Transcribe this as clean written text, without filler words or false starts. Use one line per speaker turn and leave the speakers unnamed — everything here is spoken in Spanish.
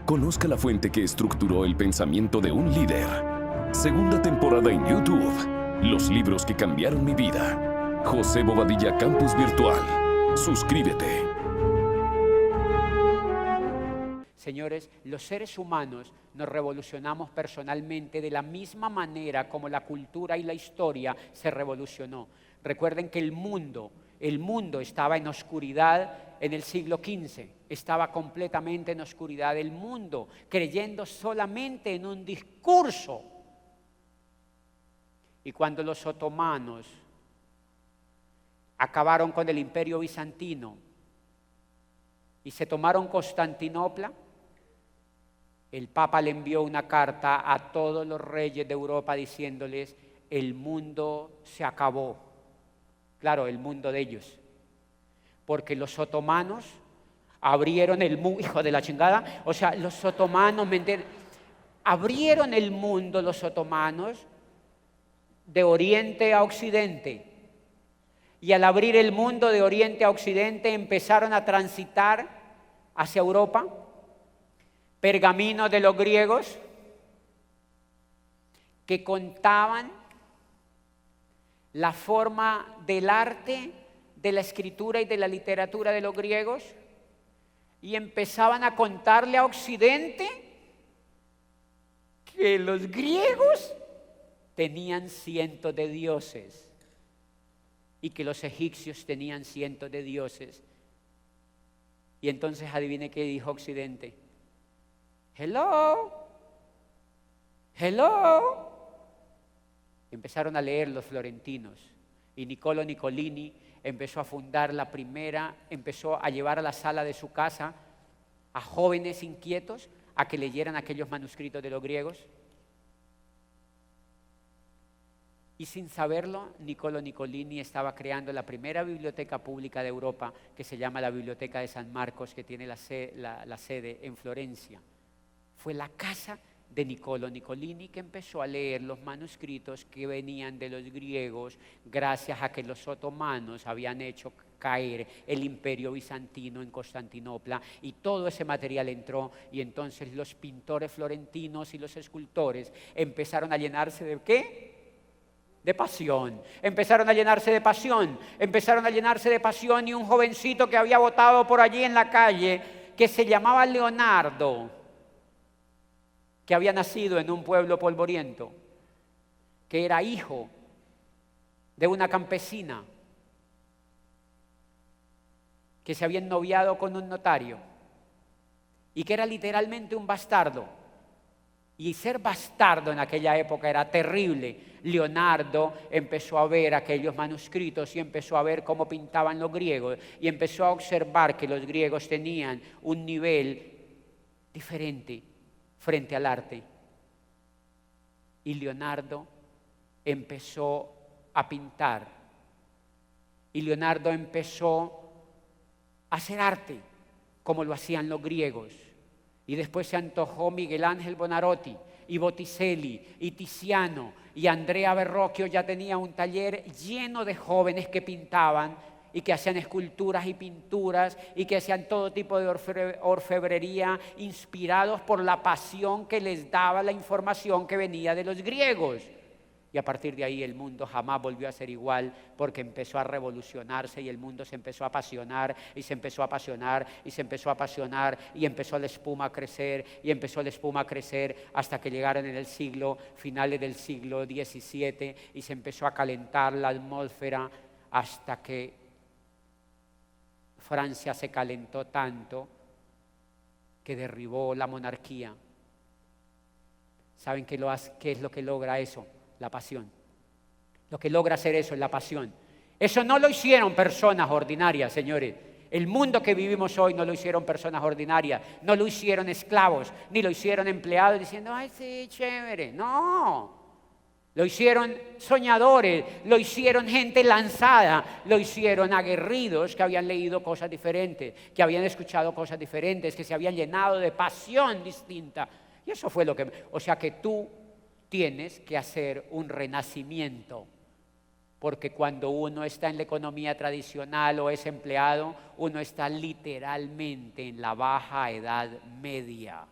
Conozca la fuente que estructuró el pensamiento de un líder. Segunda temporada en YouTube. Los libros que cambiaron mi vida. José Bobadilla Campus Virtual. Suscríbete.
Señores, los seres humanos nos revolucionamos personalmente de la misma manera como la cultura y la historia se revolucionó. Recuerden que el mundo estaba en oscuridad en el siglo XV, estaba completamente en oscuridad el mundo, creyendo solamente en un discurso. Y cuando los otomanos acabaron con el Imperio Bizantino y se tomaron Constantinopla, el Papa le envió una carta a todos los reyes de Europa diciéndoles: el mundo se acabó. Claro, el mundo de ellos. Porque los otomanos abrieron el mundo, hijo de la chingada, o sea, los otomanos, abrieron el mundo los otomanos de oriente a occidente. Y al abrir el mundo de oriente a occidente empezaron a transitar hacia Europa pergaminos de los griegos que contaban la forma del arte, de la escritura y de la literatura de los griegos, y empezaban a contarle a Occidente que los griegos tenían cientos de dioses y que los egipcios tenían cientos de dioses. Y entonces adivine qué dijo Occidente. Hello. Empezaron a leer los florentinos y Niccolò Niccolini empezó a fundar empezó a llevar a la sala de su casa a jóvenes inquietos a que leyeran aquellos manuscritos de los griegos. Y sin saberlo, Niccolò Niccolini estaba creando la primera biblioteca pública de Europa, que se llama la Biblioteca de San Marcos, que tiene la sede en Florencia. Fue la casa de Niccolò Niccolini que empezó a leer los manuscritos que venían de los griegos gracias a que los otomanos habían hecho caer el imperio bizantino en Constantinopla, y todo ese material entró, y entonces los pintores florentinos y los escultores empezaron a llenarse ¿de qué? De pasión. Empezaron a llenarse de pasión, y un jovencito que había botado por allí en la calle, que se llamaba Leonardo, que había nacido en un pueblo polvoriento, que era hijo de una campesina, que se había ennoviado con un notario, y que era literalmente un bastardo. Y ser bastardo en aquella época era terrible. Leonardo empezó a ver aquellos manuscritos y empezó a ver cómo pintaban los griegos, y empezó a observar que los griegos tenían un nivel diferente frente al arte. Y Leonardo empezó a pintar. Y Leonardo empezó a hacer arte como lo hacían los griegos. Y después se antojó Miguel Ángel Buonarroti y Botticelli y Tiziano, y Andrea Verrocchio ya tenía un taller lleno de jóvenes que pintaban y que hacían esculturas y pinturas y que hacían todo tipo de orfebrería, inspirados por la pasión que les daba la información que venía de los griegos. Y a partir de ahí el mundo jamás volvió a ser igual, porque empezó a revolucionarse y el mundo se empezó a apasionar y se empezó a apasionar y se empezó a apasionar, y empezó la espuma a crecer y empezó la espuma a crecer hasta que llegaron en el finales del siglo XVII, y se empezó a calentar la atmósfera hasta que Francia se calentó tanto que derribó la monarquía. ¿Saben qué es lo que logra eso? La pasión. Lo que logra hacer eso es la pasión. Eso no lo hicieron personas ordinarias, señores. El mundo que vivimos hoy no lo hicieron personas ordinarias, no lo hicieron esclavos, ni lo hicieron empleados diciendo, ay, sí, chévere. No. Lo hicieron soñadores, lo hicieron gente lanzada, lo hicieron aguerridos que habían leído cosas diferentes, que habían escuchado cosas diferentes, que se habían llenado de pasión distinta. Y eso fue lo que... O sea que tú tienes que hacer un renacimiento, porque cuando uno está en la economía tradicional o es empleado, uno está literalmente en la baja edad media.